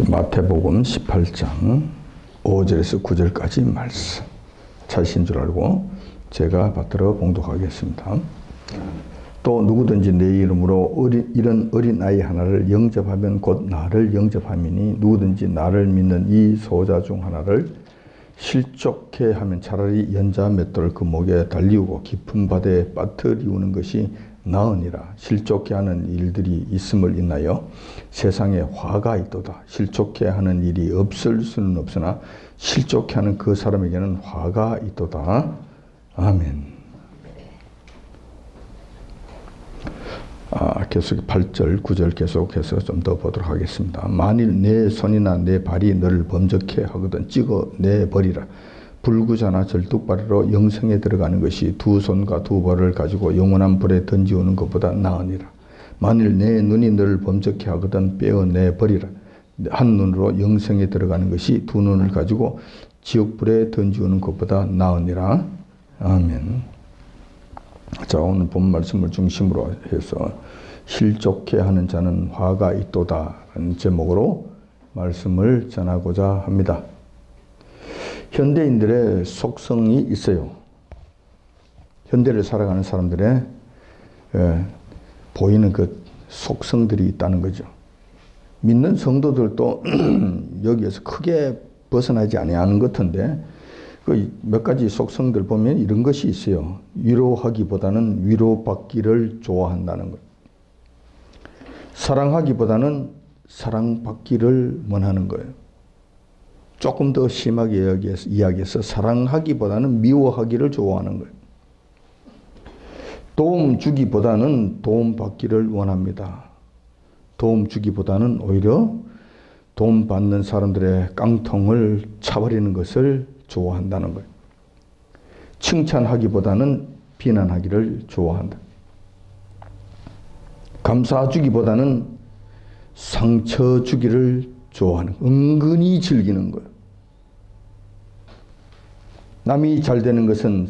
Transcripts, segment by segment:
마태복음 18장 5절에서 9절까지 말씀. 찾으신 줄 알고 제가 받들어 봉독하겠습니다. 또 누구든지 내 이름으로 이런 어린 아이 하나를 영접하면 곧 나를 영접함이니 누구든지 나를 믿는 이 소자 중 하나를 실족해 하면 차라리 연자 맷돌을 그 목에 달리우고 깊은 바다에 빠뜨리우는 것이 나으니라. 실족해 하는 일들이 있음을 인하여 세상에 화가 있도다. 실족해 하는 일이 없을 수는 없으나 실족해 하는 그 사람에게는 화가 있도다. 아멘. 계속 8절, 9절 계속해서 좀 더 보도록 하겠습니다. 만일 내 손이나 내 발이 너를 범죄케 하거든 찍어내버리라. 불구자나 절뚝발이로 영생에 들어가는 것이 두 손과 두 발을 가지고 영원한 불에 던지오는 것보다 나으니라. 만일 내 눈이 너를 범죄케 하거든 빼어내버리라. 한 눈으로 영생에 들어가는 것이 두 눈을 가지고 지옥불에 던지오는 것보다 나으니라. 아멘. 자, 오늘 본 말씀을 중심으로 해서 실족해 하는 자는 화가 있도다 라는 제목으로 말씀을 전하고자 합니다. 현대인들의 속성이 있어요. 현대를 살아가는 사람들의 보이는 그 속성들이 있다는 거죠. 믿는 성도들도 여기에서 크게 벗어나지 아니하는 것 같은데 그 몇 가지 속성들 보면 이런 것이 있어요. 위로하기보다는 위로받기를 좋아한다는 것. 사랑하기보다는 사랑받기를 원하는 거예요. 조금 더 심하게 이야기해서 사랑하기보다는 미워하기를 좋아하는 거예요. 도움 주기보다는 도움 받기를 원합니다. 도움 주기보다는 오히려 도움 받는 사람들의 깡통을 차버리는 것을 좋아한다는 거예요. 칭찬하기보다는 비난하기를 좋아한다. 감사 주기보다는 상처 주기를 좋아하는 거예요. 은근히 즐기는 거예요. 남이 잘 되는 것은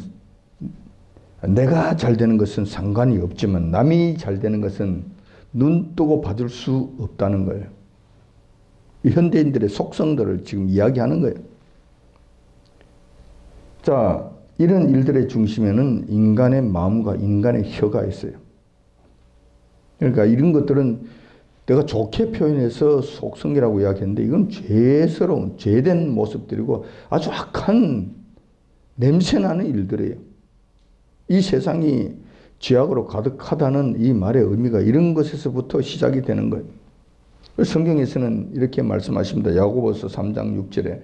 내가 잘 되는 것은 상관이 없지만 남이 잘 되는 것은 눈 뜨고 받을 수 없다는 거예요. 현대인들의 속성들을 지금 이야기하는 거예요. 자, 이런 일들의 중심에는 인간의 마음과 인간의 혀가 있어요. 그러니까 이런 것들은 내가 좋게 표현해서 속성이라고 이야기했는데 이건 죄스러운, 죄된 모습들이고 아주 악한 냄새나는 일들이에요. 이 세상이 죄악으로 가득하다는 이 말의 의미가 이런 것에서부터 시작이 되는 거예요. 성경에서는 이렇게 말씀하십니다. 야고보서 3장 6절에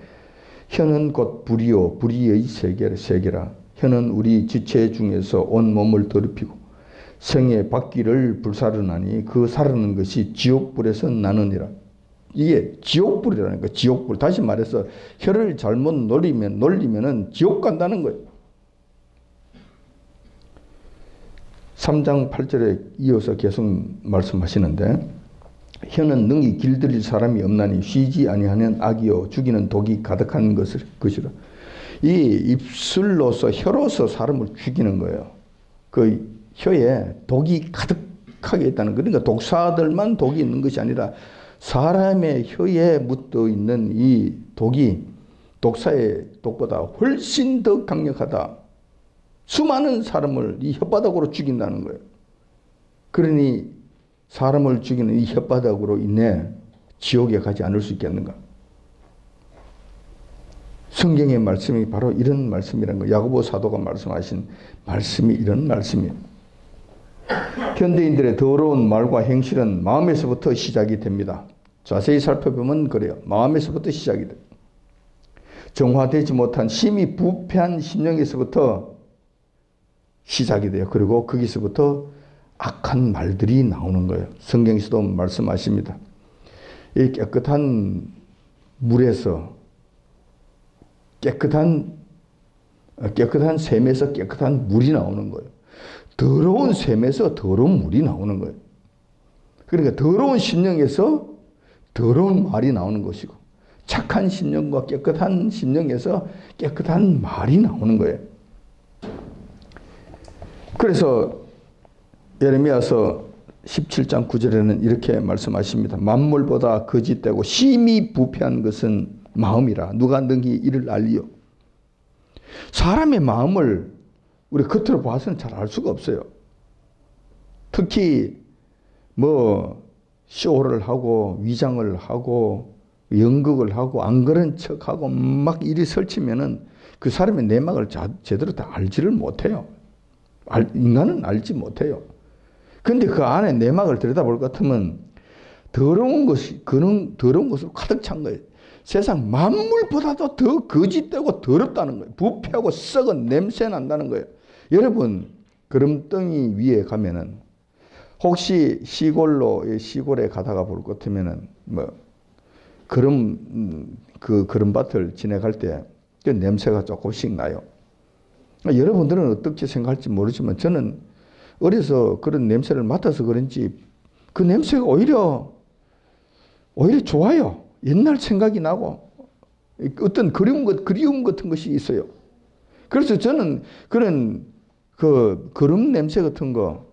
혀는 곧 불이요 불의의 세계라. 혀는 우리 지체 중에서 온 몸을 더럽히고 생의 바퀴를 불사르나니 그 사르는 것이 지옥불에서 나느니라. 이게 지옥불이라니까. 지옥불. 다시 말해서 혀를 잘못 놀리면은 지옥 간다는 거예요. 3장 8절에 이어서 계속 말씀하시는데 혀는 능히 길들일 사람이 없나니 쉬지 아니하는 악이요 죽이는 독이 가득한 것이라. 이 입술로서 혀로서 사람을 죽이는 거예요. 그 혀에 독이 가득하게 있다는 거. 그러니까 독사들만 독이 있는 것이 아니라 사람의 혀에 묻어 있는 이 독이 독사의 독보다 훨씬 더 강력하다. 수많은 사람을 이 혓바닥으로 죽인다는 거예요. 그러니 사람을 죽이는 이 혓바닥으로 인해 지옥에 가지 않을 수 있겠는가? 성경의 말씀이 바로 이런 말씀이라는 거예요. 야고보 사도가 말씀하신 말씀이 이런 말씀이에요. 현대인들의 더러운 말과 행실은 마음에서부터 시작이 됩니다. 자세히 살펴보면 그래요. 마음에서부터 시작이 돼요. 정화되지 못한 심히 부패한 심령에서부터 시작이 돼요. 그리고 거기서부터 악한 말들이 나오는 거예요. 성경에서도 말씀하십니다. 이 깨끗한 물에서 깨끗한 샘에서 깨끗한 물이 나오는 거예요. 더러운 샘에서 더러운 물이 나오는 거예요. 그러니까 더러운 심령에서 더러운 말이 나오는 것이고 착한 심령과 깨끗한 심령에서 깨끗한 말이 나오는 거예요. 그래서 예레미야서 17장 9절에는 이렇게 말씀하십니다. 만물보다 거짓되고 심히 부패한 것은 마음이라 누가 능히 이를 알리요. 사람의 마음을 우리 겉으로 봐서는 잘 알 수가 없어요. 특히 뭐 쇼를 하고 위장을 하고 연극을 하고 안 그런 척하고 막 일이 설치면은 그 사람의 내막을 제대로 다 알지를 못해요. 인간은 알지 못해요. 근데 그 안에 내막을 들여다볼 것 같으면 더러운 것으로 가득 찬 거예요. 세상 만물보다도 더 거짓되고 더럽다는 거예요. 부패하고 썩은 냄새 난다는 거예요. 여러분, 거름덩이 위에 가면은 혹시 시골에 가다가 볼 것 같으면은 뭐 그 거름밭을 지나갈 때 그 냄새가 조금씩 나요. 여러분들은 어떻게 생각할지 모르지만 저는 어려서 그런 냄새를 맡아서 그런지 그 냄새가 오히려 좋아요. 옛날 생각이 나고 어떤 그리움 같은 것이 있어요. 그래서 저는 그런 그 거름 냄새 같은 거,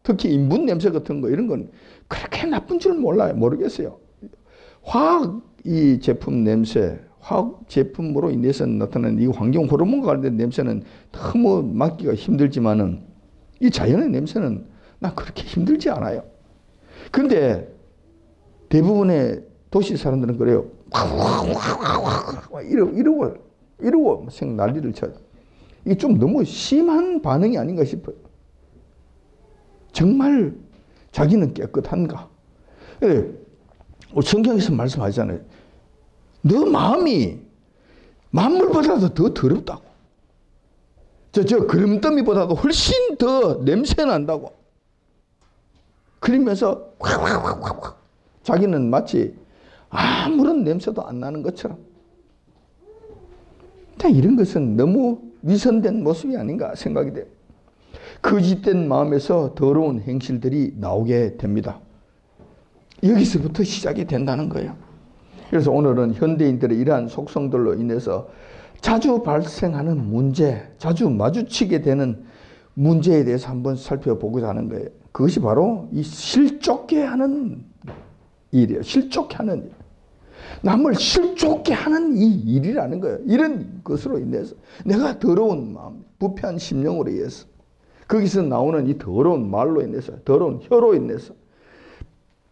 특히 인분 냄새 같은 거 이런 건 그렇게 나쁜 줄 모르겠어요. 화학 이 제품 냄새, 화학 제품으로 인해서 나타나는 이 환경 호르몬과 관련된 냄새는 너무 맡기가 힘들지만은 이 자연의 냄새는 난 그렇게 힘들지 않아요. 근데 대부분의 도시 사람들은 그래요. 이러고 생 난리를 쳐요. 이게 좀 너무 심한 반응이 아닌가 싶어요. 정말 자기는 깨끗한가? 성경에서 말씀하잖아요. 너 마음이 만물보다도 더 더럽다고. 저 거름더미보다도 훨씬 더 냄새 난다고. 그러면서 자기는 마치 아무런 냄새도 안 나는 것처럼. 이런 것은 너무 위선된 모습이 아닌가 생각이 돼요. 거짓된 마음에서 더러운 행실들이 나오게 됩니다. 여기서부터 시작이 된다는 거예요. 그래서 오늘은 현대인들의 이러한 속성들로 인해서 자주 발생하는 문제, 자주 마주치게 되는 문제에 대해서 한번 살펴보고자 하는 거예요. 그것이 바로 이 실족게 하는 일이에요. 실족게 하는 일. 남을 실족게 하는 이 일이라는 거예요. 이런 것으로 인해서 내가 더러운 마음, 부패한 심령으로 인해서 거기서 나오는 이 더러운 말로 인해서, 더러운 혀로 인해서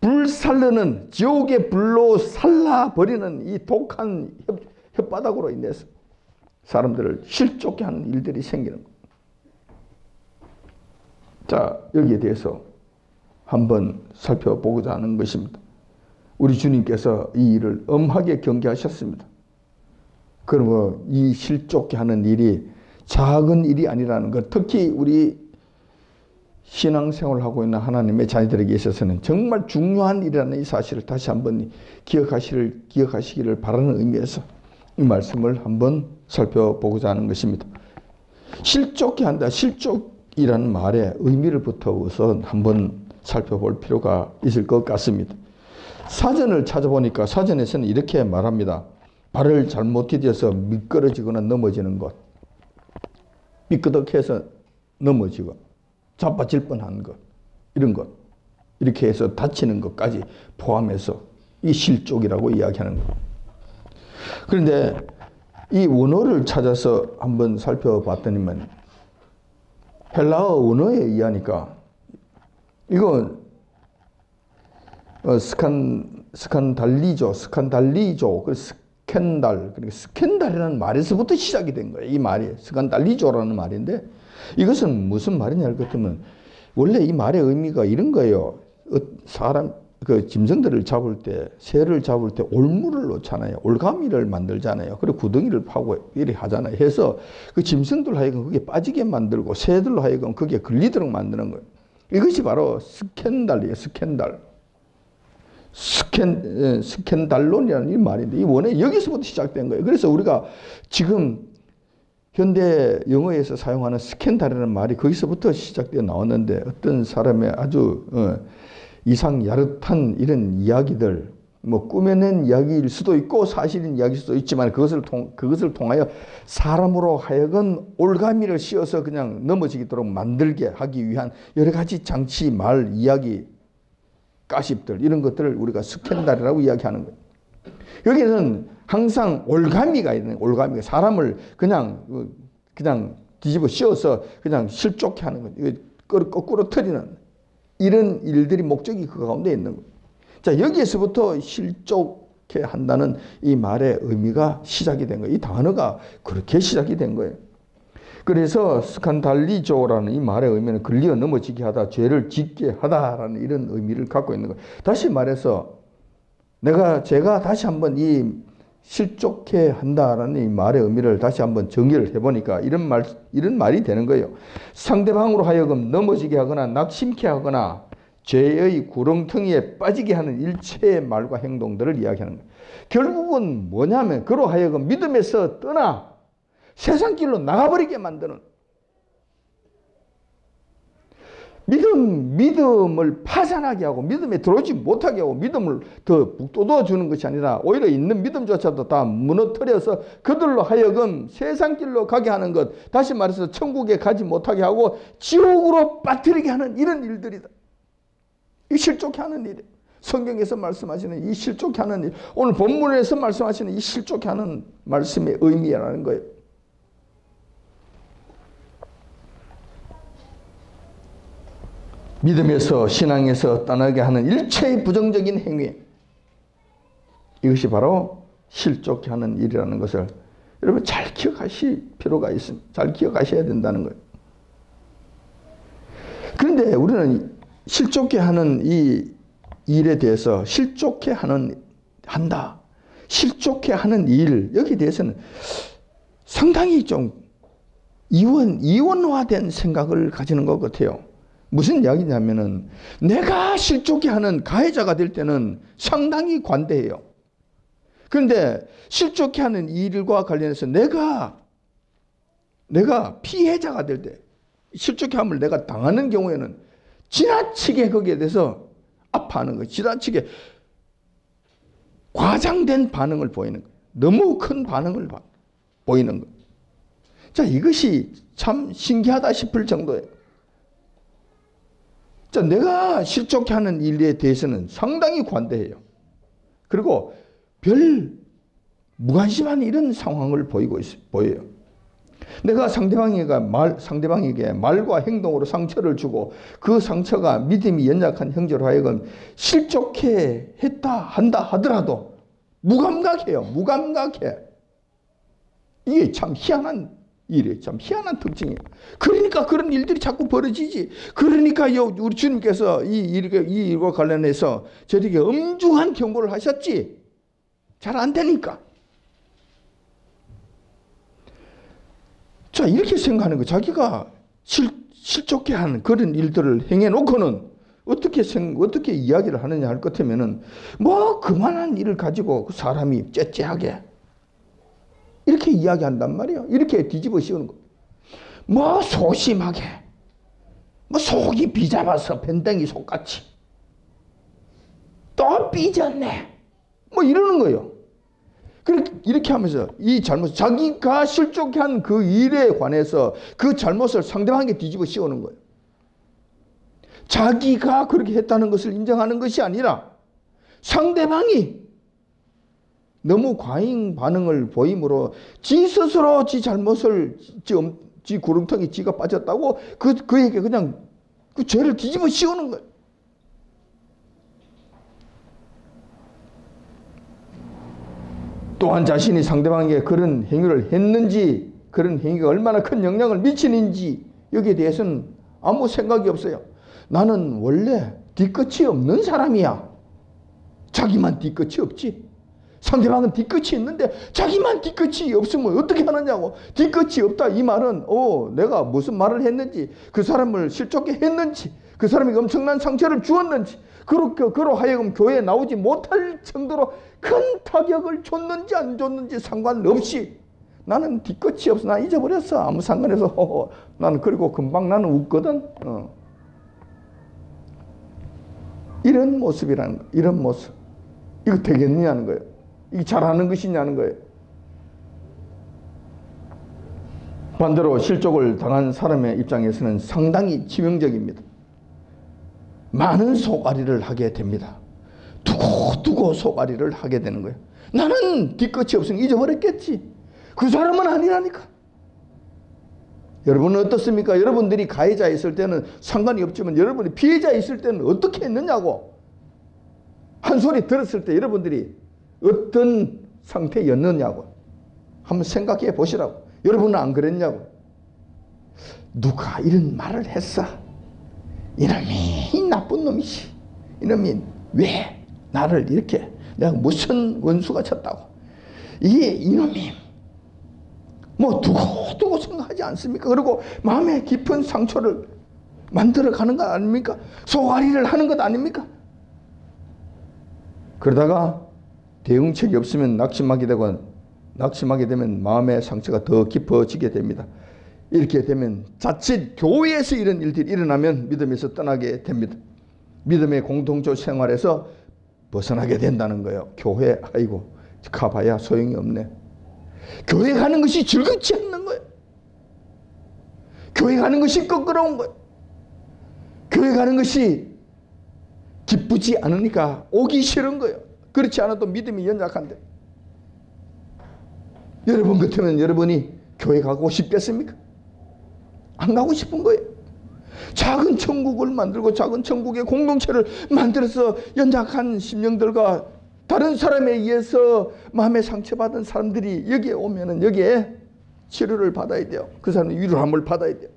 불살르는 지옥의 불로 살라버리는 이 독한 혓바닥으로 인해서 사람들을 실족게 하는 일들이 생기는 겁니다. 자, 여기에 대해서 한번 살펴보고자 하는 것입니다. 우리 주님께서 이 일을 엄하게 경계하셨습니다. 그러면 이 실족게 하는 일이 작은 일이 아니라는 것, 특히 우리 신앙생활을 하고 있는 하나님의 자녀들에게 있어서는 정말 중요한 일이라는 이 사실을 다시 한번 기억하시기를 바라는 의미에서 이 말씀을 한번 살펴보고자 하는 것입니다. 실족게 한다. 실족이라는 말의 의미를부터 우선 한번 살펴볼 필요가 있을 것 같습니다. 사전을 찾아보니까 사전에서는 이렇게 말합니다. 발을 잘못 디뎌서 미끄러지거나 넘어지는 것, 삐끄덕해서 넘어지고 자빠질 뻔한 것, 이런 것, 이렇게 해서 다치는 것까지 포함해서 이 실족이라고 이야기하는 것. 그런데 이 원어를 찾아서 한번 살펴봤더니만 헬라어 원어에 의하니까 이건 스칸달리조, 그 스캔달, 그러니까 스캔달이라는 말에서부터 시작이 된 거예요. 이 말이 스칸달리조라는 말인데 이것은 무슨 말이냐 할 것 같으면 원래 이 말의 의미가 이런 거예요. 사람 짐승들을 잡을 때, 새를 잡을 때 올무를 놓잖아요. 올가미를 만들잖아요. 그리고 구덩이를 파고 이렇게 하잖아요. 해서 그 짐승들 하여금 그게 빠지게 만들고 새들로 하여금 그게 걸리도록 만드는 거예요. 이것이 바로 스캔달이에요. 스캔달론이라는 이 말인데 이 원래 여기서부터 시작된 거예요. 그래서 우리가 지금 현대 영어에서 사용하는 스캔달이라는 말이 거기서부터 시작되어 나왔는데 어떤 사람의 아주 이상 야릇한 이런 이야기들, 뭐 꾸며낸 이야기일 수도 있고 사실인 이야기일 수도 있지만 그것을 통하여 사람으로 하여금 올가미를 씌워서 그냥 넘어지도록 만들게 하기 위한 여러 가지 장치, 말, 이야기, 가십들 이런 것들을 우리가 스캔들이라고 이야기하는 거예요. 여기는 항상 올가미가 있는 올가미가 사람을 그냥 뒤집어 씌워서 그냥 실족해 하는 거예요. 거꾸로 틀리는 이런 일들이 목적이 그 가운데 있는 거예요. 자, 여기에서부터 실족해 한다는 이 말의 의미가 시작이 된 거예요. 이 단어가 그렇게 시작이 된 거예요. 그래서 스칸달리조라는 이 말의 의미는 걸리어 넘어지게 하다, 죄를 짓게 하다라는 이런 의미를 갖고 있는 거예요. 다시 말해서 제가 다시 한번 이 실족해 한다라는 이 말의 의미를 다시 한번 정의를 해보니까 이런 말이 되는 거예요. 상대방으로 하여금 넘어지게 하거나 낙심케 하거나 죄의 구렁텅이에 빠지게 하는 일체의 말과 행동들을 이야기하는 거예요. 결국은 뭐냐면 그로 하여금 믿음에서 떠나 세상길로 나가버리게 만드는 믿음을 파산하게 하고 믿음에 들어오지 못하게 하고 믿음을 더 북돋워 주는 것이 아니라 오히려 있는 믿음조차도 다 무너뜨려서 그들로 하여금 세상길로 가게 하는 것, 다시 말해서 천국에 가지 못하게 하고 지옥으로 빠뜨리게 하는 이런 일들이다. 이 실족해 하는 일이에요. 성경에서 말씀하시는 이 실족해 하는 일, 오늘 본문에서 말씀하시는 이 실족해 하는 말씀의 의미라는 거예요. 믿음에서 신앙에서 떠나게 하는 일체의 부정적인 행위, 이것이 바로 실족해 하는 일이라는 것을 여러분 잘 기억하실 필요가 있습니다. 잘 기억하셔야 된다는 거예요. 그런데 우리는 실족해 하는 이 일에 대해서 실족해 한다, 실족해 하는 일, 여기에 대해서는 상당히 좀 이원화된 생각을 가지는 것 같아요. 무슨 이야기냐면은 내가 실족해 하는 가해자가 될 때는 상당히 관대해요. 그런데 실족해 하는 일과 관련해서 내가 피해자가 될 때, 실족해 함을 내가 당하는 경우에는 지나치게 거기에 대해서 아파하는 거예요. 지나치게 과장된 반응을 보이는 거예요. 너무 큰 반응을 보이는 거예요. 자, 이것이 참 신기하다 싶을 정도예요. 자, 내가 실족해 하는 일에 대해서는 상당히 관대해요. 그리고 별 무관심한 이런 상황을 보여요. 내가 상대방에게 말과 행동으로 상처를 주고 그 상처가 믿음이 연약한 형제로 하여금 실족해 한다 하더라도 무감각해요. 무감각해. 이게 참 희한한 일이에요. 참 희한한 특징이에요. 그러니까 그런 일들이 자꾸 벌어지지. 그러니까요, 우리 주님께서 이 일과 관련해서 저에게 엄중한 경고를 하셨지. 잘 안 되니까. 자, 이렇게 생각하는 거. 자기가 실족해 하는 그런 일들을 행해놓고는 어떻게 이야기를 하느냐 할 것 같으면은 뭐 그만한 일을 가지고 그 사람이 째째하게 이렇게 이야기한단 말이에요. 이렇게 뒤집어 씌우는 거. 뭐 소심하게, 뭐 속이 비잡아서 밴댕이 속같이 또 삐졌네, 뭐 이러는 거예요. 이렇게 하면서 이 잘못, 자기가 실족한 그 일에 관해서 그 잘못을 상대방에게 뒤집어 씌우는 거예요. 자기가 그렇게 했다는 것을 인정하는 것이 아니라 상대방이 너무 과잉 반응을 보임으로 지 스스로 지 잘못을, 지 구렁텅이 지가 빠졌다고 그에게 그냥 그 죄를 뒤집어 씌우는 거예요. 또한 자신이 상대방에게 그런 행위를 했는지, 그런 행위가 얼마나 큰 영향을 미치는지 여기에 대해서는 아무 생각이 없어요. 나는 원래 뒤끝이 없는 사람이야. 자기만 뒤끝이 없지. 상대방은 뒤끝이 있는데 자기만 뒤끝이 없으면 어떻게 하느냐고. 뒤끝이 없다 이 말은 내가 무슨 말을 했는지, 그 사람을 실족해 했는지, 그 사람에게 엄청난 상처를 주었는지, 그로 하여금 교회에 나오지 못할 정도로 큰 타격을 줬는지 안 줬는지 상관없이 나는 뒤끝이 없어. 나 잊어버렸어. 아무 상관없어. 나는 그리고 금방 나는 웃거든. 이런 모습이라는 거예요. 이런 모습. 이거 되겠느냐는 거예요. 이게 잘하는 것이냐는 거예요. 반대로 실족을 당한 사람의 입장에서는 상당히 치명적입니다. 많은 속앓이를 하게 됩니다. 두고두고 속앓이를 하게 되는 거예요. 나는 뒤끝이 없으니 잊어버렸겠지. 그 사람은 아니라니까. 여러분은 어떻습니까? 여러분들이 가해자 있을 때는 상관이 없지만 여러분이 피해자 있을 때는 어떻게 했느냐고. 한 소리 들었을 때 여러분들이 어떤 상태였느냐고. 한번 생각해 보시라고. 여러분은 안 그랬냐고. 누가 이런 말을 했어? 이놈이 나쁜 놈이지. 이놈이 왜 나를 이렇게 내가 무슨 원수가 쳤다고. 이놈이 뭐 두고두고 생각하지 않습니까? 그리고 마음에 깊은 상처를 만들어가는 것 아닙니까? 속앓이를 하는 것 아닙니까? 그러다가 대응책이 없으면 낙심하게 되면 마음의 상처가 더 깊어지게 됩니다. 이렇게 되면 자칫 교회에서 이런 일들이 일어나면 믿음에서 떠나게 됩니다. 믿음의 공동체 생활에서 벗어나게 된다는 거예요. 교회 아이고 가봐야 소용이 없네. 교회 가는 것이 즐겁지 않는 거예요. 교회 가는 것이 껄끄러운 거예요. 교회 가는 것이 기쁘지 않으니까 오기 싫은 거예요. 그렇지 않아도 믿음이 연약한데. 여러분 같으면 여러분이 교회 가고 싶겠습니까? 안 가고 싶은 거예요. 작은 천국을 만들고 작은 천국의 공동체를 만들어서 연약한 심령들과 다른 사람에 의해서 마음에 상처받은 사람들이 여기에 오면은 여기에 치료를 받아야 돼요. 그 사람은 위로함을 받아야 돼요.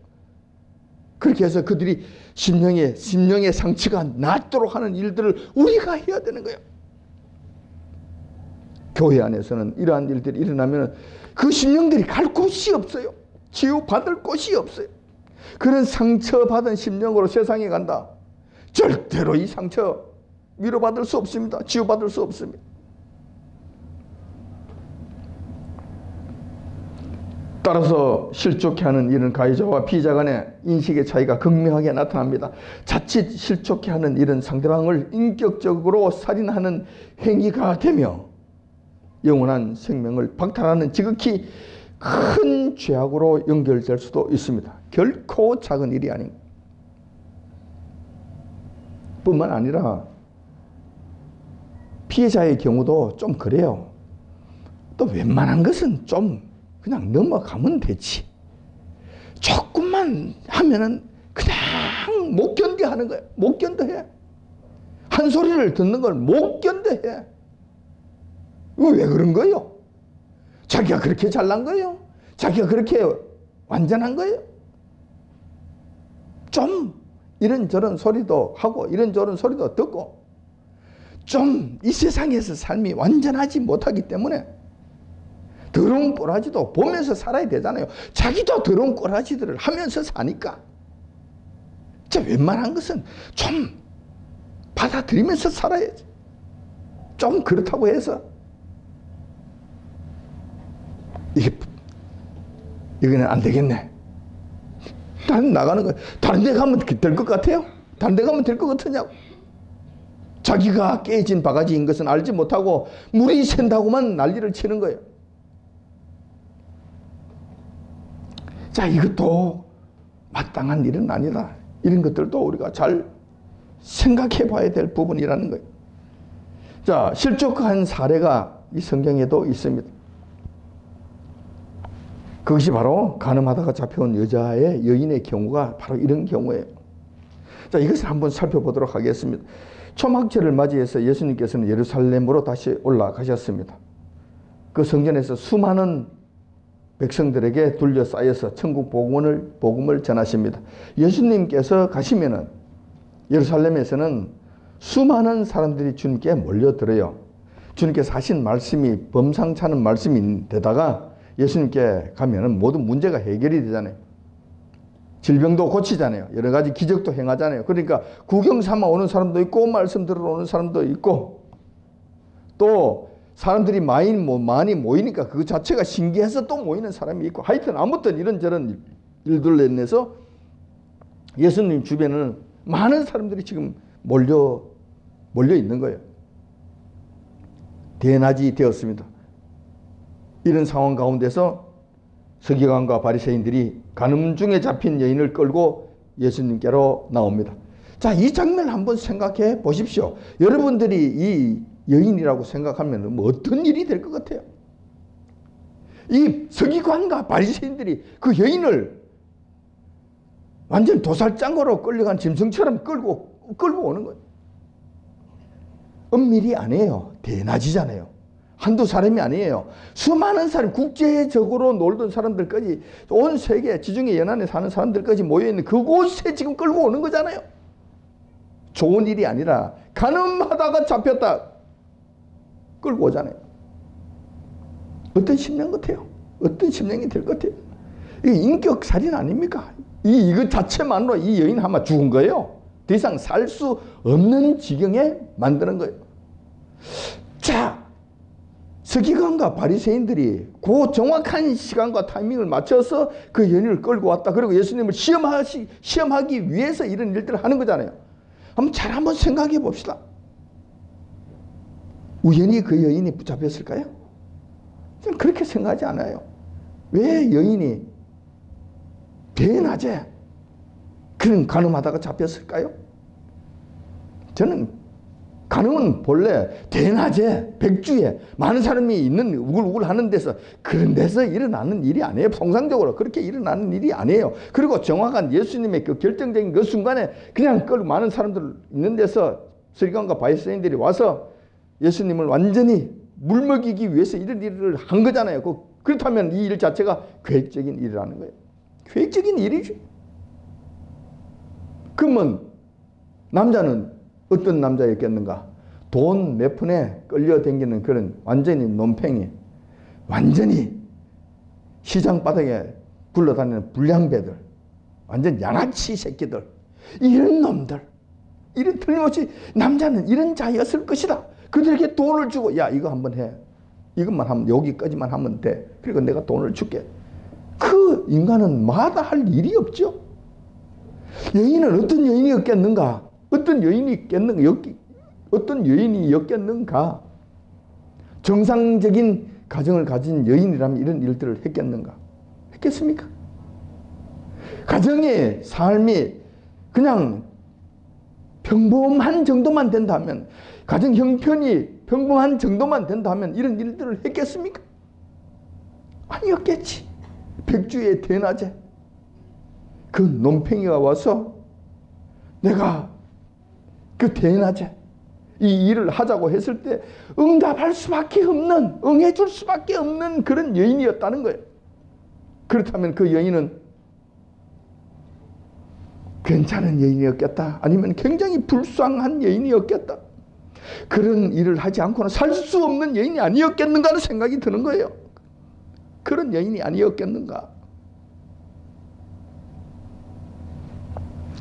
그렇게 해서 그들이 심령의 상처가 낫도록 하는 일들을 우리가 해야 되는 거예요. 교회 안에서는 이러한 일들이 일어나면 그 심령들이 갈 곳이 없어요. 치유받을 곳이 없어요. 그런 상처받은 심령으로 세상에 간다. 절대로 이 상처 위로받을 수 없습니다. 치유받을 수 없습니다. 따라서 실족해 하는 이런 가해자와 피의자 간의 인식의 차이가 극명하게 나타납니다. 자칫 실족해 하는 이런 상대방을 인격적으로 살인하는 행위가 되며 영원한 생명을 박탈하는 지극히 큰 죄악으로 연결될 수도 있습니다. 결코 작은 일이 아닌 뿐만 아니라 피해자의 경우도 좀 그래요. 또 웬만한 것은 좀 그냥 넘어가면 되지. 조금만 하면은 그냥 못 견뎌 하는 거예요. 못 견뎌 해. 한 소리를 듣는 걸 못 견뎌 해. 이거 왜 그런 거예요? 자기가 그렇게 잘난 거예요? 자기가 그렇게 완전한 거예요? 좀 이런저런 소리도 하고 이런저런 소리도 듣고 좀 이 세상에서 삶이 완전하지 못하기 때문에 더러운 꼬라지도 보면서 살아야 되잖아요. 자기도 더러운 꼬라지들을 하면서 사니까 진짜 웬만한 것은 좀 받아들이면서 살아야지. 좀 그렇다고 해서 이거는 안 되겠네. 다른 나가는 거 다른 데 가면 될 것 같아요? 다른 데 가면 될 것 같으냐고. 자기가 깨진 바가지인 것은 알지 못하고 물이 샌다고만 난리를 치는 거예요. 자, 이것도 마땅한 일은 아니다. 이런 것들도 우리가 잘 생각해 봐야 될 부분이라는 거예요. 자, 실족한 사례가 이 성경에도 있습니다. 그것이 바로 간음하다가 잡혀온 여인의 경우가 바로 이런 경우예요. 자, 이것을 한번 살펴보도록 하겠습니다. 초막절을 맞이해서 예수님께서는 예루살렘으로 다시 올라가셨습니다. 그 성전에서 수많은 백성들에게 둘러싸여서 천국 복음을 전하십니다. 예수님께서 가시면은 예루살렘에서는 수많은 사람들이 주님께 몰려들어요. 주님께서 하신 말씀이 범상찮은 말씀인데다가 예수님께 가면은 모든 문제가 해결이 되잖아요. 질병도 고치잖아요. 여러 가지 기적도 행하잖아요. 그러니까 구경 삼아 오는 사람도 있고 말씀 들으러 오는 사람도 있고 또 사람들이 많이 모이니까 그 자체가 신기해서 또 모이는 사람이 있고 하여튼 아무튼 이런저런 일들로 인해서 예수님 주변에는 많은 사람들이 지금 몰려 있는 거예요. 대낮이 되었습니다. 이런 상황 가운데서 서기관과 바리새인들이 간음 중에 잡힌 여인을 끌고 예수님께로 나옵니다. 자, 이 장면을 한번 생각해 보십시오. 여러분들이 이 여인이라고 생각하면 뭐 어떤 일이 될 것 같아요? 이 서기관과 바리새인들이 그 여인을 완전 도살장으로 끌려간 짐승처럼 끌고 오는 거예요. 은밀히 아니에요. 대낮이잖아요. 한두 사람이 아니에요. 수많은 사람, 국제적으로 놀던 사람들까지, 온 세계 지중해 연안에 사는 사람들까지 모여있는 그곳에 지금 끌고 오는 거잖아요. 좋은 일이 아니라 가늠하다가 잡혔다 끌고 오잖아요. 어떤 심령 같아요? 어떤 심령이 될 것 같아요? 이게 인격살인 아닙니까? 이것 자체만으로 이 여인 아마 죽은 거예요. 더 이상 살 수 없는 지경에 만드는 거예요. 자, 서기관과 바리새인들이 그 정확한 시간과 타이밍을 맞춰서 그 여인을 끌고 왔다. 그리고 예수님을 시험하기 위해서 이런 일들을 하는 거잖아요. 한번 생각해 봅시다. 우연히 그 여인이 붙잡혔을까요? 저는 그렇게 생각하지 않아요. 왜 여인이 대낮에 그런 간음하다가 잡혔을까요? 저는 간음은 본래 대낮에 백주에 많은 사람이 있는 우글우글 하는 데서 그런 데서 일어나는 일이 아니에요. 통상적으로 그렇게 일어나는 일이 아니에요. 그리고 정확한 예수님의 그 결정적인 그 순간에 그냥 끌고 많은 사람들 있는 데서 서기관과 바리새인들이 와서 예수님을 완전히 물먹이기 위해서 이런 일을 한 거잖아요. 그렇다면 이 일 자체가 계획적인 일이라는 거예요. 계획적인 일이죠. 그러면 남자는 어떤 남자였겠는가? 돈 몇 푼에 끌려다니는 그런 완전히 논팽이, 완전히 시장 바닥에 굴러다니는 불량배들, 완전 양아치 새끼들, 이런 놈들, 이런 틀림없이 남자는 이런 자였을 것이다. 그들에게 돈을 주고, 야, 이거 한번 해. 이것만 하면, 여기까지만 하면 돼. 그리고 내가 돈을 줄게. 그 인간은 마다할 일이 없죠. 여인은 어떤 여인이었겠는가? 어떤 여인이었겠는가? 정상적인 가정을 가진 여인이라면 이런 일들을 했겠는가? 했겠습니까? 가정의 삶이 그냥 평범한 정도만 된다면, 가정 형편이 평범한 정도만 된다면 이런 일들을 했겠습니까? 아니었겠지. 백주의 대낮에 그 논팽이가 와서 내가 그 대낮에 이 일을 하자고 했을 때 응답할 수밖에 없는, 응해줄 수밖에 없는 그런 여인이었다는 거예요. 그렇다면 그 여인은 괜찮은 여인이었겠다, 아니면 굉장히 불쌍한 여인이었겠다, 그런 일을 하지 않고는 살 수 없는 여인이 아니었겠는가 하는 생각이 드는 거예요. 그런 여인이 아니었겠는가.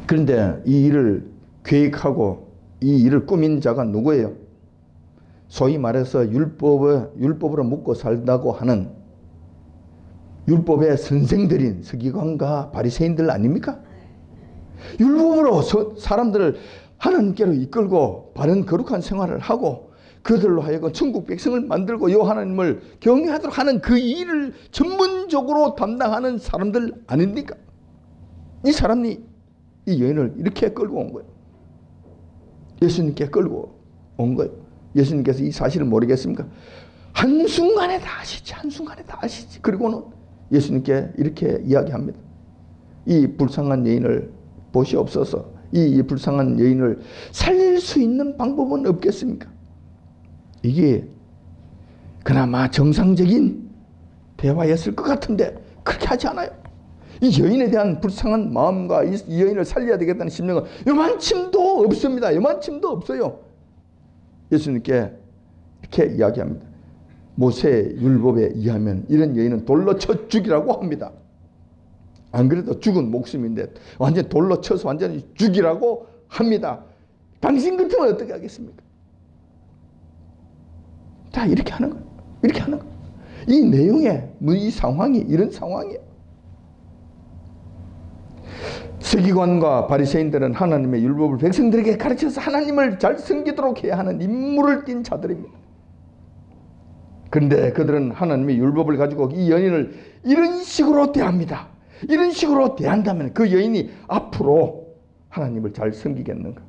그런데 이 일을 계획하고 이 일을 꾸민 자가 누구예요? 소위 말해서 율법으로 묵고 살다고 하는 율법의 선생들인 서기관과 바리새인들 아닙니까? 율법으로 사람들을 하나님께로 이끌고 바른 거룩한 생활을 하고 그들로 하여금 천국 백성을 만들고 요 하나님을 경외하도록 하는 그 일을 전문적으로 담당하는 사람들 아닙니까? 이 사람이 이 여인을 이렇게 끌고 온 거예요. 예수님께 끌고 온 거예요. 예수님께서 이 사실을 모르겠습니까? 한순간에 다 아시지. 한순간에 다 아시지. 그리고는 예수님께 이렇게 이야기합니다. 이 불쌍한 여인을 보시옵소서. 이 불쌍한 여인을 살릴 수 있는 방법은 없겠습니까? 이게 그나마 정상적인 대화였을 것 같은데 그렇게 하지 않아요. 이 여인에 대한 불쌍한 마음과 이 여인을 살려야 되겠다는 심령은 요만침도 없습니다. 요만침도 없어요. 예수님께 이렇게 이야기합니다. 모세 율법에 의하면 이런 여인은 돌로 쳐 죽이라고 합니다. 안 그래도 죽은 목숨인데 완전히 돌로 쳐서 완전히 죽이라고 합니다. 당신 같으면 어떻게 하겠습니까? 자, 이렇게 하는 거예요. 이렇게 하는 거예요. 이 내용에, 이 상황이 이런 상황이에요. 서기관과 바리새인들은 하나님의 율법을 백성들에게 가르쳐서 하나님을 잘 섬기도록 해야 하는 임무를 띈 자들입니다. 그런데 그들은 하나님의 율법을 가지고 이 여인을 이런 식으로 대합니다. 이런 식으로 대한다면 그 여인이 앞으로 하나님을 잘 섬기겠는가?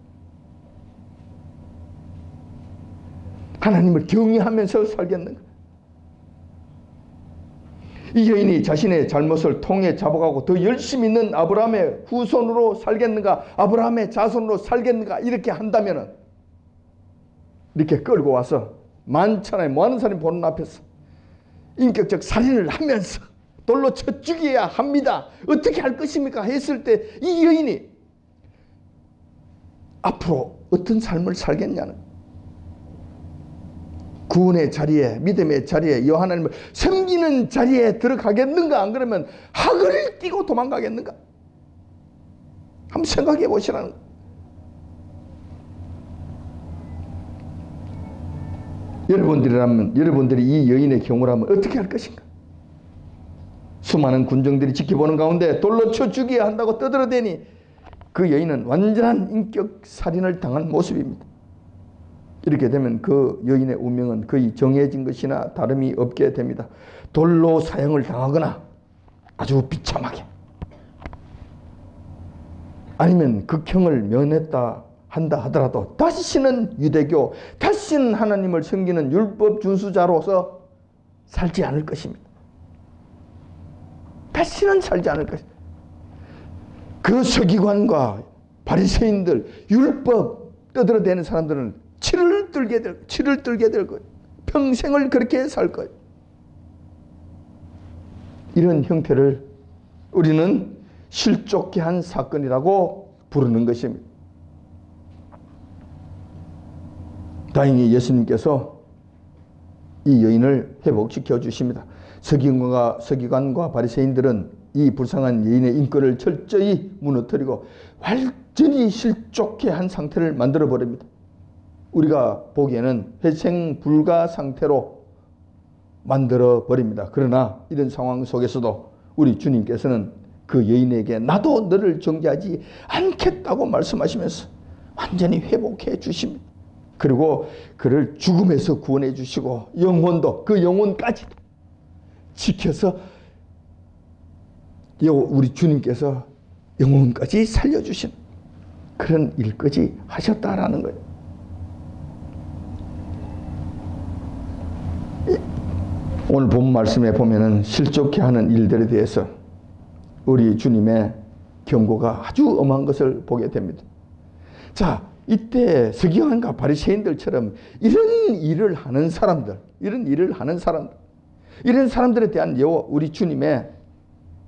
하나님을 경외하면서 살겠는가? 이 여인이 자신의 잘못을 통해 잡아가고 더 열심히 있는 아브라함의 후손으로 살겠는가? 아브라함의 자손으로 살겠는가? 이렇게 한다면 이렇게 끌고 와서 만천하에 많은 사람이 보는 앞에서 인격적 살인을 하면서 돌로 쳐 죽여야 합니다. 어떻게 할 것입니까? 했을 때 이 여인이 앞으로 어떤 삶을 살겠냐는, 구원의 자리에, 믿음의 자리에, 여 하나님을 섬기는 자리에 들어가겠는가? 안 그러면 학을 띄고 도망가겠는가? 한번 생각해 보시라는 거예요. 여러분들이 이 여인의 경우라면 어떻게 할 것인가? 수많은 군정들이 지켜보는 가운데 돌로 쳐 죽여야 한다고 떠들어대니 그 여인은 완전한 인격 살인을 당한 모습입니다. 이렇게 되면 그 여인의 운명은 거의 정해진 것이나 다름이 없게 됩니다. 돌로 사형을 당하거나 아주 비참하게, 아니면 극형을 면했다 한다 하더라도 다시는 유대교, 다시는 하나님을 섬기는 율법 준수자로서 살지 않을 것입니다. 다시는 살지 않을 것입니다. 그 서기관과 바리새인들, 율법 떠들어대는 사람들은 치를 들게 될 거예요. 평생을 그렇게 살 거예요. 이런 형태를 우리는 실족케 한 사건이라고 부르는 것입니다. 다행히 예수님께서 이 여인을 회복시켜 주십니다. 서기관과 바리새인들은 이 불쌍한 여인의 인권을 철저히 무너뜨리고 완전히 실족케 한 상태를 만들어 버립니다. 우리가 보기에는 회생 불가 상태로 만들어 버립니다. 그러나 이런 상황 속에서도 우리 주님께서는 그 여인에게 나도 너를 정죄하지 않겠다고 말씀하시면서 완전히 회복해 주십니다. 그리고 그를 죽음에서 구원해 주시고 영혼도, 그 영혼까지 지켜서 우리 주님께서 영혼까지 살려주신 그런 일까지 하셨다라는 거예요. 오늘 본 말씀에 보면은 실족케 하는 일들에 대해서 우리 주님의 경고가 아주 엄한 것을 보게 됩니다. 자, 이때 서기관과 바리새인들처럼 이런 일을 하는 사람들, 이런 사람들에 대한 우리 주님의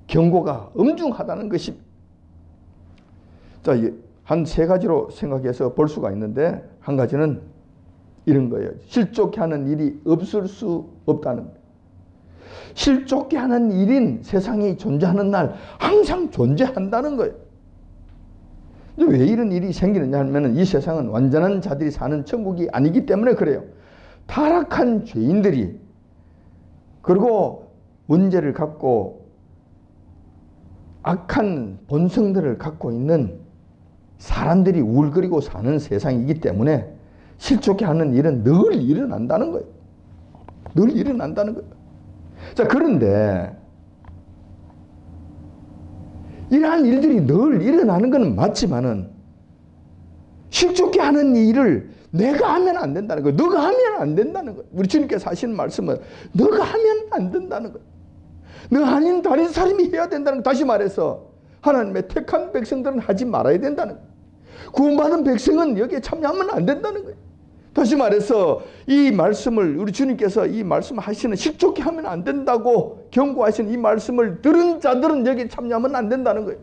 경고가 엄중하다는 것입니다. 자, 한 세 가지로 생각해서 볼 수가 있는데, 한 가지는 이런 거예요. 실족케 하는 일이 없을 수 없다는 거예요. 실족케 하는 일인 세상이 존재하는 날 항상 존재한다는 거예요. 왜 이런 일이 생기느냐 하면 이 세상은 완전한 자들이 사는 천국이 아니기 때문에 그래요. 타락한 죄인들이, 그리고 문제를 갖고 악한 본성들을 갖고 있는 사람들이 우울거리고 사는 세상이기 때문에 실족케 하는 일은 늘 일어난다는 거예요. 늘 일어난다는 거예요. 자, 그런데 이러한 일들이 늘 일어나는 것은 맞지만은 실족케 하는 일을 내가 하면 안 된다는 거예요. 너가 하면 안 된다는 거예요. 우리 주님께서 하시는 말씀은 너가 하면 안 된다는 거예요. 너 아닌 다른 사람이 해야 된다는 거예요. 다시 말해서 하나님의 택한 백성들은 하지 말아야 된다는 거예요. 구원받은 백성은 여기에 참여하면 안 된다는 거예요. 다시 말해서 이 말씀을, 우리 주님께서 이 말씀을 하시는, 실족케 하면 안 된다고 경고하시는 이 말씀을 들은 자들은 여기에 참여하면 안 된다는 거예요.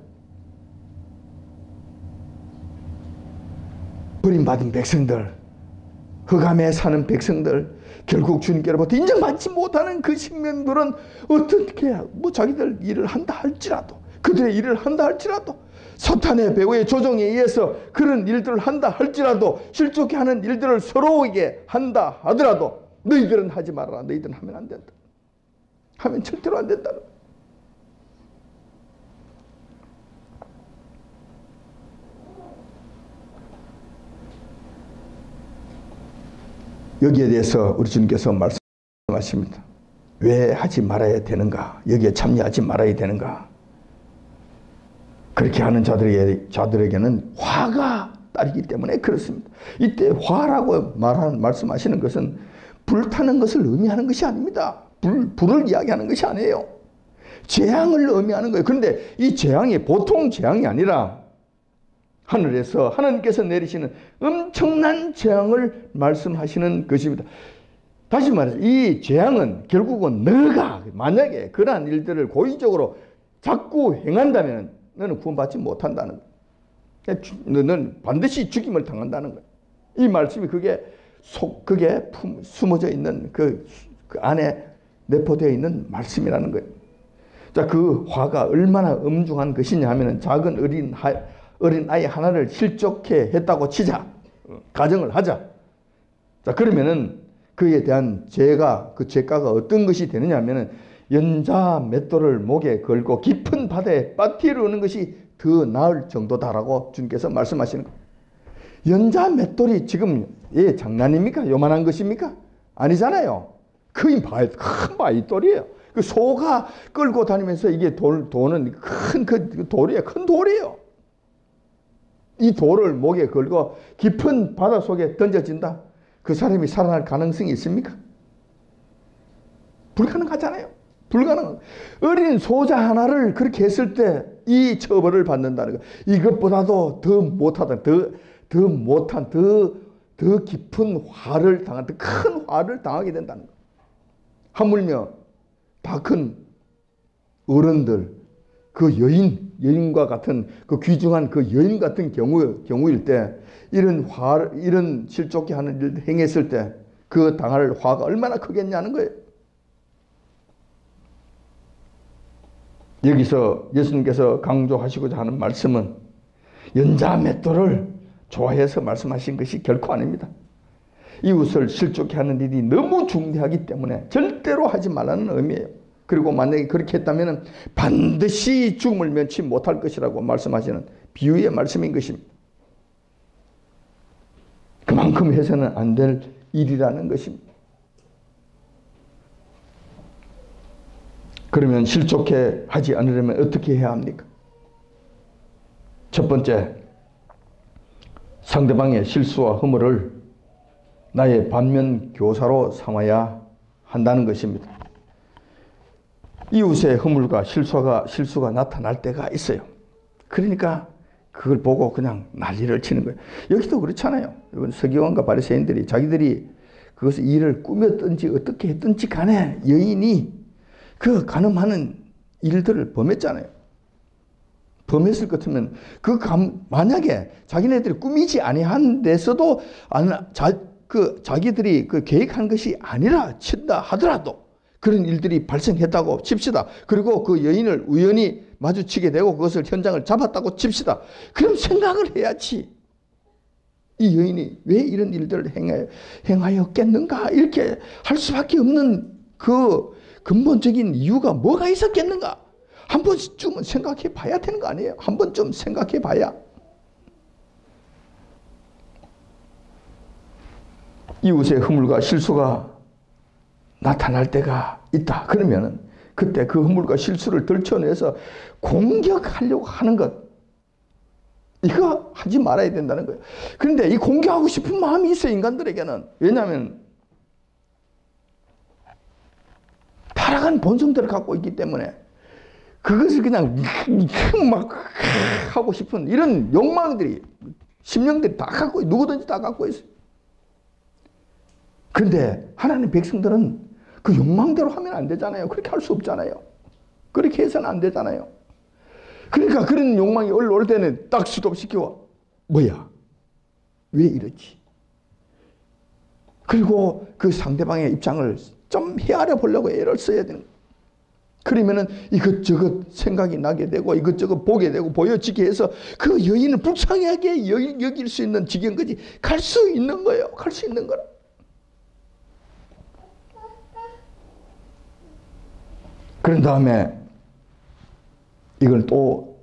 버림받은 백성들, 흑암에 사는 백성들, 결국 주님께로부터 인정받지 못하는 그 식민들은 어떻게 자기들 일을 한다 할지라도, 그들의 일을 한다 할지라도, 사탄의 배후의 조종에 의해서 그런 일들을 한다 할지라도, 실족케 하는 일들을 서로에게 한다 하더라도 너희들은 하지 말아라. 너희들은 하면 안 된다. 하면 절대로 안 된다. 여기에 대해서 우리 주님께서 말씀하십니다. 왜 하지 말아야 되는가? 여기에 참여하지 말아야 되는가? 그렇게 하는 자들에게는 화가 따르기 때문에 그렇습니다. 이때 화라고 말씀하시는 것은 불타는 것을 의미하는 것이 아닙니다. 불을 이야기하는 것이 아니에요. 재앙을 의미하는 거예요. 그런데 이 재앙이 보통 재앙이 아니라 하늘에서 하나님께서 내리시는 엄청난 재앙을 말씀하시는 것입니다. 다시 말해서 이 재앙은 결국은 너가 만약에 그러한 일들을 고의적으로 자꾸 행한다면 너는 구원받지 못한다는 거예요. 너는 반드시 죽임을 당한다는 거예요. 이 말씀이 그게 숨어져 있는 그 안에 내포되어 있는 말씀이라는 거예요. 자, 그 화가 얼마나 엄중한 것이냐 하면은 작은 어린 아이 하나를 실족해 했다고 치자. 가정을 하자. 자, 그러면은 그에 대한 그 죄가가 어떤 것이 되느냐 하면은 연자 맷돌을 목에 걸고 깊은 바다에 빠뜨리는 것이 더 나을 정도다라고 주님께서 말씀하시는 거예요. 연자 맷돌이 지금 장난입니까? 요만한 것입니까? 아니잖아요. 큰 바위돌이에요. 그 소가 끌고 다니면서 이게 도는 큰 돌이에요. 큰 돌이에요. 이 돌을 목에 걸고 깊은 바다 속에 던져진다. 그 사람이 살아날 가능성이 있습니까? 불가능하잖아요. 불가능. 어린 소자 하나를 그렇게 했을 때 이 처벌을 받는다는 거. 이것보다도 더 못하다. 더 깊은 화를 당한, 더 큰 화를 당하게 된다는 거. 하물며 다 큰 어른들, 그 여인과 같은 그 귀중한 그 여인 같은 경우일 때 이런 실족해 하는 일을 행했을 때 그 당할 화가 얼마나 크겠냐는 거예요. 여기서 예수님께서 강조하시고자 하는 말씀은 연자 맷돌을 좋아해서 말씀하신 것이 결코 아닙니다. 이웃을 실족해 하는 일이 너무 중대하기 때문에 절대로 하지 말라는 의미예요. 그리고 만약에 그렇게 했다면 반드시 죽음을 면치 못할 것이라고 말씀하시는 비유의 말씀인 것입니다. 그만큼 해서는 안 될 일이라는 것입니다. 그러면 실족해 하지 않으려면 어떻게 해야 합니까? 첫 번째, 상대방의 실수와 허물을 나의 반면 교사로 삼아야 한다는 것입니다. 이웃의 허물과 실수가 나타날 때가 있어요. 그러니까 그걸 보고 그냥 난리를 치는 거예요. 여기도 그렇잖아요. 이건 서기관과 바리새인들이 자기들이 그것을 일을 꾸몄든지 어떻게 했든지 간에 여인이 그 간음하는 일들을 범했잖아요. 범했을 것 같으면 만약에 자기네들이 꾸미지 아니한 데서도 자기들이 그 계획한 것이 아니라 친다 하더라도 그런 일들이 발생했다고 칩시다. 그리고 그 여인을 우연히 마주치게 되고 그것을 현장을 잡았다고 칩시다. 그럼 생각을 해야지. 이 여인이 왜 이런 일들을 행하였겠는가? 이렇게 할 수밖에 없는 그 근본적인 이유가 뭐가 있었겠는가? 한 번쯤은 생각해 봐야 되는 거 아니에요? 한 번쯤 생각해 봐야. 이웃의 허물과 실수가 나타날 때가 있다. 그러면 그때 그 허물과 실수를 들춰내서 공격하려고 하는 것, 이거 하지 말아야 된다는 거예요. 그런데 이 공격하고 싶은 마음이 있어요, 인간들에게는. 왜냐하면 타락한 본성들을 갖고 있기 때문에 그것을 그냥 막 하고 싶은 이런 욕망들이, 심령들이 다 갖고, 누구든지 다 갖고 있어요. 그런데 하나님 백성들은 그 욕망대로 하면 안 되잖아요. 그렇게 할 수 없잖아요. 그렇게 해서는 안 되잖아요. 그러니까 그런 욕망이 올라올 때는 딱 스톱시켜. 뭐야? 왜 이러지? 그리고 그 상대방의 입장을 좀 헤아려 보려고 애를 써야 되는 거예요. 그러면은 이것저것 생각이 나게 되고 이것저것 보게 되고 보여지게 해서 그 여인을 불쌍하게 여길 수 있는 지경까지 갈 수 있는 거예요. 갈 수 있는 거라. 그런 다음에 이걸 또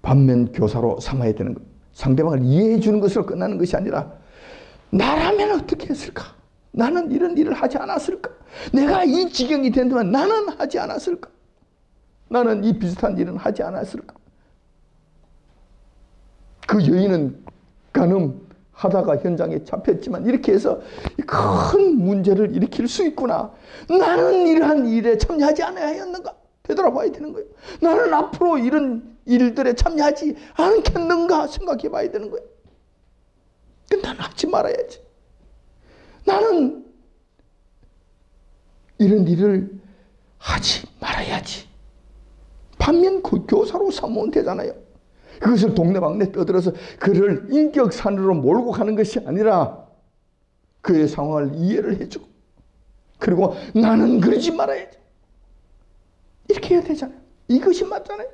반면 교사로 삼아야 되는 거예요. 상대방을 이해해 주는 것으로 끝나는 것이 아니라 나라면 어떻게 했을까? 나는 이런 일을 하지 않았을까? 내가 이 지경이 된다면 나는 하지 않았을까? 나는 이 비슷한 일은 하지 않았을까? 그 여인은 간음하다가 현장에 잡혔지만 이렇게 해서 큰 문제를 일으킬 수 있구나. 나는 이러한 일에 참여하지 않아야 했는가? 되돌아봐야 되는 거예요. 나는 앞으로 이런 일들에 참여하지 않겠는가 생각해 봐야 되는 거예요. 근데 나는 하지 말아야지. 나는 이런 일을 하지 말아야지. 반면 그 교사로 삼으면 되잖아요. 그것을 동네방네 떠들어서 그를 인격산으로 몰고 가는 것이 아니라 그의 상황을 이해를 해주고 그리고 나는 그러지 말아야지. 이렇게 해야 되잖아요. 이것이 맞잖아요.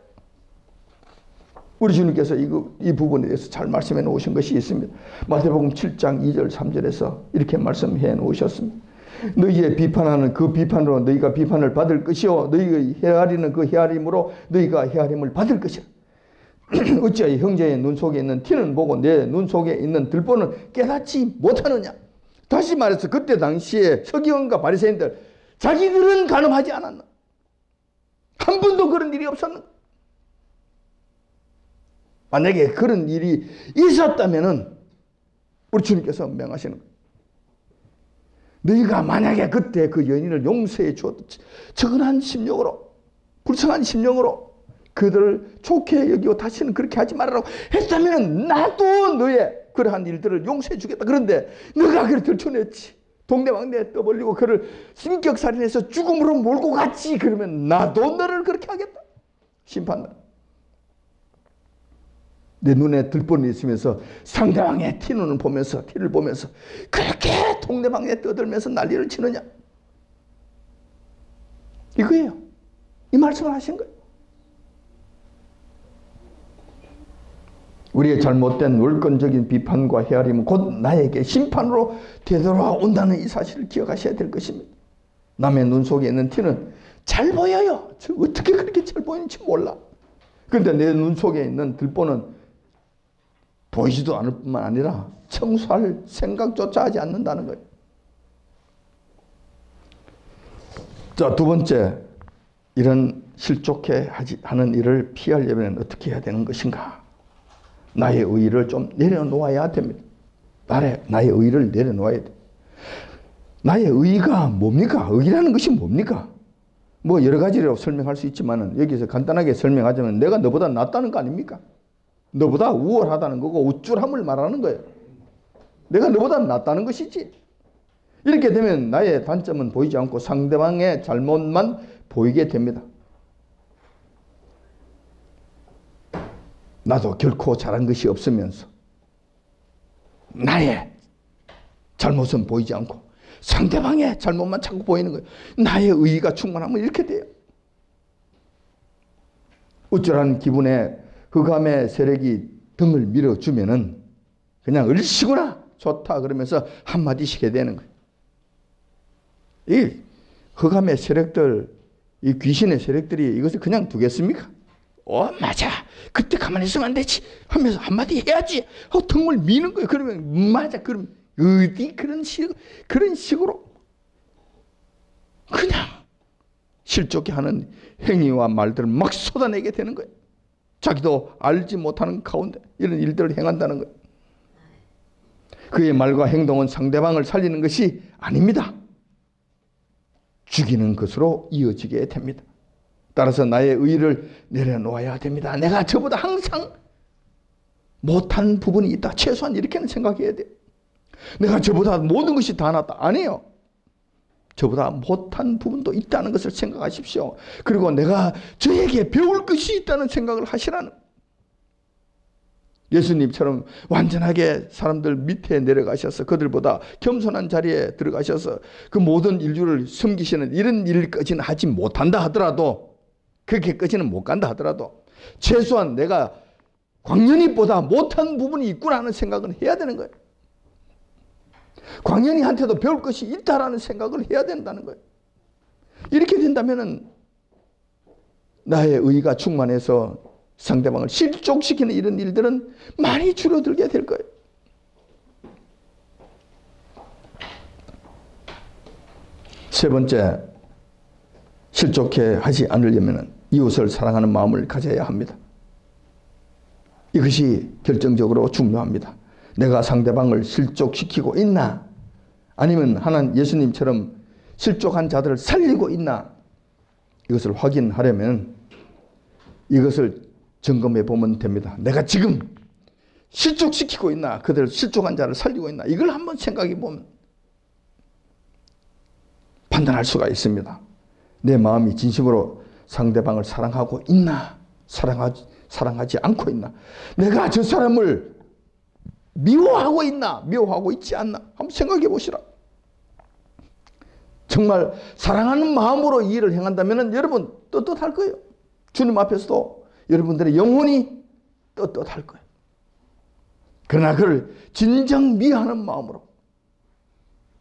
우리 주님께서 이 부분에 대해서 잘 말씀해 놓으신 것이 있습니다. 마태복음 7장 2절 3절에서 이렇게 말씀해 놓으셨습니다. 너희의 비판하는 그 비판으로 너희가 비판을 받을 것이요 너희의 헤아리는 그 헤아림으로 너희가 헤아림을 받을 것이라. 어찌하여 형제의 눈 속에 있는 티는 보고 내 눈 속에 있는 들보는 깨닫지 못하느냐. 다시 말해서 그때 당시에 서기관과 바리새인들 자기들은 간음하지 않았나. 한 번도 그런 일이 없었는가. 만약에 그런 일이 있었다면은 우리 주님께서 명하시는 거예요. 너희가 만약에 그때 그 여인을 용서해 주었다. 적은한 심령으로, 불쌍한 심령으로 그들을 좋게 여기고 다시는 그렇게 하지 말라고 했다면 나도 너의 그러한 일들을 용서해 주겠다. 그런데 너가 그를 들춰냈지. 동네방네에 떠벌리고 그를 신격살인해서 죽음으로 몰고 갔지. 그러면 나도 너를 그렇게 하겠다. 심판날. 내 눈에 들뻔이 있으면서 상대방의 티를 보면서 그렇게 동네방네 떠들면서 난리를 치느냐. 이거예요. 이 말씀을 하신 거예요. 우리의 잘못된 월권적인 비판과 헤아림은 곧 나에게 심판으로 되돌아온다는 이 사실을 기억하셔야 될 것입니다. 남의 눈 속에 있는 티는 잘 보여요. 어떻게 그렇게 잘 보이는지 몰라. 그런데 내 눈 속에 있는 들보는 보이지도 않을 뿐만 아니라 청소할 생각조차 하지 않는다는 거예요. 자, 두 번째, 이런 실족해 하는 일을 피하려면 어떻게 해야 되는 것인가? 나의 의의를 좀 내려놓아야 됩니다. 나의 의의를 내려놓아야 돼. 나의 의의가 뭡니까? 의의라는 것이 뭡니까? 뭐 여러 가지로 설명할 수 있지만 여기서 간단하게 설명하자면 내가 너보다 낫다는 거 아닙니까? 너보다 우월하다는 거고 우쭐함을 말하는 거예요. 내가 너보다 낫다는 것이지. 이렇게 되면 나의 단점은 보이지 않고 상대방의 잘못만 보이게 됩니다. 나도 결코 잘한 것이 없으면서 나의 잘못은 보이지 않고 상대방의 잘못만 자꾸 보이는 거예요. 나의 의의가 충만하면 이렇게 돼요. 우쭐한 기분에 흑암의 세력이 등을 밀어주면은 그냥 을씨구나 좋다 그러면서 한마디씩 해야 되는 거예요. 이 흑암의 세력들, 이 귀신의 세력들이 이것을 그냥 두겠습니까? 맞아. 그때 가만히 있으면 안 되지 하면서 한마디 해야지. 등을 미는 거예요. 그러면 맞아. 그럼 어디 그런 식으로 그냥 실족해 하는 행위와 말들을 막 쏟아내게 되는 거예요. 자기도 알지 못하는 가운데 이런 일들을 행한다는 거예요. 그의 말과 행동은 상대방을 살리는 것이 아닙니다. 죽이는 것으로 이어지게 됩니다. 따라서 나의 의의를 내려놓아야 됩니다. 내가 저보다 항상 못한 부분이 있다. 최소한 이렇게는 생각해야 돼요. 내가 저보다 모든 것이 다 낫다. 아니에요. 저보다 못한 부분도 있다는 것을 생각하십시오. 그리고 내가 저에게 배울 것이 있다는 생각을 하시라는. 예수님처럼 완전하게 사람들 밑에 내려가셔서 그들보다 겸손한 자리에 들어가셔서 그 모든 인류를 섬기시는 이런 일까지는 하지 못한다 하더라도, 그렇게까지는 못 간다 하더라도 최소한 내가 광년이보다 못한 부분이 있구나 하는 생각은 해야 되는 거예요. 광년이한테도 배울 것이 있다라는 생각을 해야 된다는 거예요. 이렇게 된다면은 나의 의의가 충만해서 상대방을 실족시키는 이런 일들은 많이 줄어들게 될 거예요. 세 번째, 실족해 하지 않으려면 이웃을 사랑하는 마음을 가져야 합니다. 이것이 결정적으로 중요합니다. 내가 상대방을 실족시키고 있나? 아니면 하나님 예수님처럼 실족한 자들을 살리고 있나? 이것을 확인하려면 이것을 점검해 보면 됩니다. 내가 지금 실족시키고 있나? 그들 실족한 자를 살리고 있나? 이걸 한번 생각해 보면 판단할 수가 있습니다. 내 마음이 진심으로 상대방을 사랑하고 있나? 사랑하지 않고 있나? 내가 저 사람을 미워하고 있나? 미워하고 있지 않나? 한번 생각해 보시라. 정말 사랑하는 마음으로 이 일을 행한다면 여러분 떳떳할 거예요. 주님 앞에서도 여러분들의 영혼이 떳떳할 거예요. 그러나 그를 진정 미워하는 마음으로,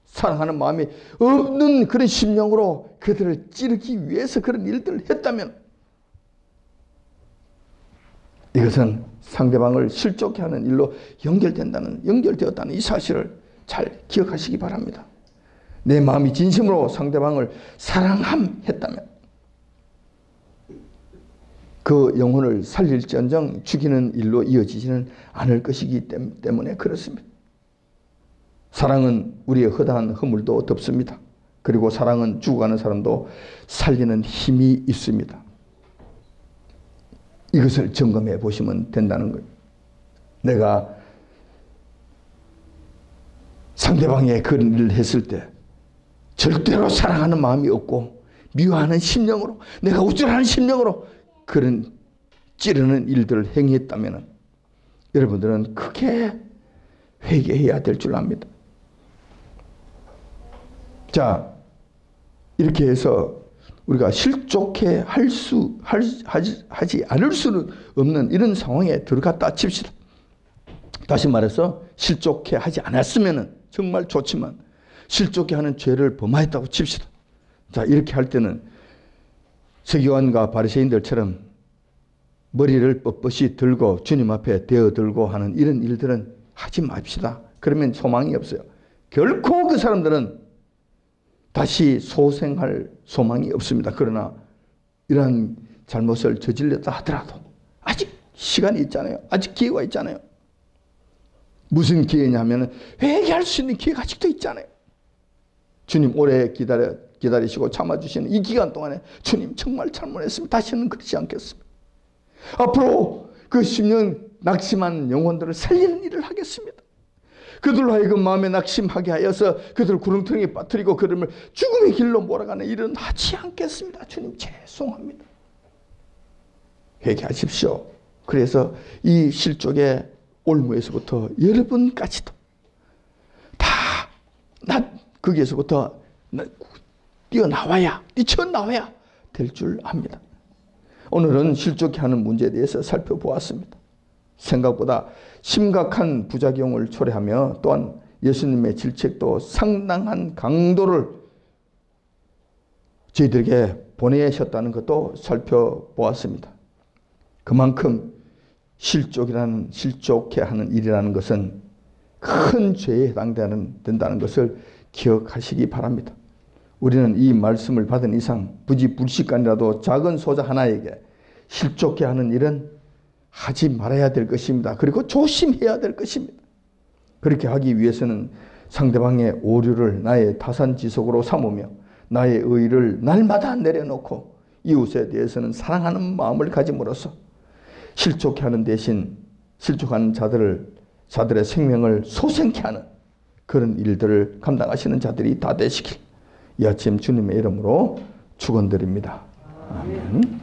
사랑하는 마음이 없는 그런 심령으로 그들을 찌르기 위해서 그런 일들을 했다면 이것은 상대방을 실족해 하는 일로 연결되었다는 이 사실을 잘 기억하시기 바랍니다. 내 마음이 진심으로 상대방을 사랑함했다면 그 영혼을 살릴지언정 죽이는 일로 이어지지는 않을 것이기 때문에 그렇습니다. 사랑은 우리의 허다한 허물도 덮습니다. 그리고 사랑은 죽어가는 사람도 살리는 힘이 있습니다. 이것을 점검해 보시면 된다는 거예요. 내가 상대방의 그런 일을 했을 때 절대로 사랑하는 마음이 없고 미워하는 심령으로, 내가 우쭐하는 심령으로 그런 찌르는 일들을 행했다면 여러분들은 크게 회개해야 될 줄 압니다. 자, 이렇게 해서 우리가 실족해 하지 않을 수는 없는 이런 상황에 들어갔다 칩시다. 다시 말해서 실족해 하지 않았으면 정말 좋지만 실족해 하는 죄를 범하였다고 칩시다. 자, 이렇게 할 때는 서기관과 바리새인들처럼 머리를 뻣뻣이 들고 주님 앞에 대어들고 하는 이런 일들은 하지 맙시다. 그러면 소망이 없어요. 결코 그 사람들은 다시 소생할 소망이 없습니다. 그러나 이러한 잘못을 저질렀다 하더라도 아직 시간이 있잖아요. 아직 기회가 있잖아요. 무슨 기회냐 하면 회개할 수 있는 기회가 아직도 있잖아요. 주님 오래 기다리시고 참아주시는 이 기간 동안에 주님 정말 잘못했습니다. 다시는 그러지 않겠습니다. 앞으로 그 10년 낙심한 영혼들을 살리는 일을 하겠습니다. 그들로 하여금 마음에 낙심하게 하여서 그들을 구렁텅이에 빠뜨리고 그들을 죽음의 길로 몰아가는 일은 하지 않겠습니다. 주님 죄송합니다. 회개하십시오. 그래서 이 실족의 올무에서부터 여러분까지도 다 거기에서부터 뛰쳐나와야 될 줄 압니다. 오늘은 실족해 하는 문제에 대해서 살펴보았습니다. 생각보다 심각한 부작용을 초래하며 또한 예수님의 질책도 상당한 강도를 저희들에게 보내셨다는 것도 살펴보았습니다. 그만큼 실족해 하는 일이라는 것은 큰 죄에 해당된다는 것을 기억하시기 바랍니다. 우리는 이 말씀을 받은 이상 부지불식간이라도 작은 소자 하나에게 실족해 하는 일은 하지 말아야 될 것입니다. 그리고 조심해야 될 것입니다. 그렇게 하기 위해서는 상대방의 오류를 나의 타산지석으로 삼으며 나의 의의를 날마다 내려놓고 이웃에 대해서는 사랑하는 마음을 가짐으로써 실족해 하는 대신 실족하는 자들의 생명을 소생케 하는 그런 일들을 감당하시는 자들이 다 되시길 이 아침 주님의 이름으로 축원드립니다. 아멘.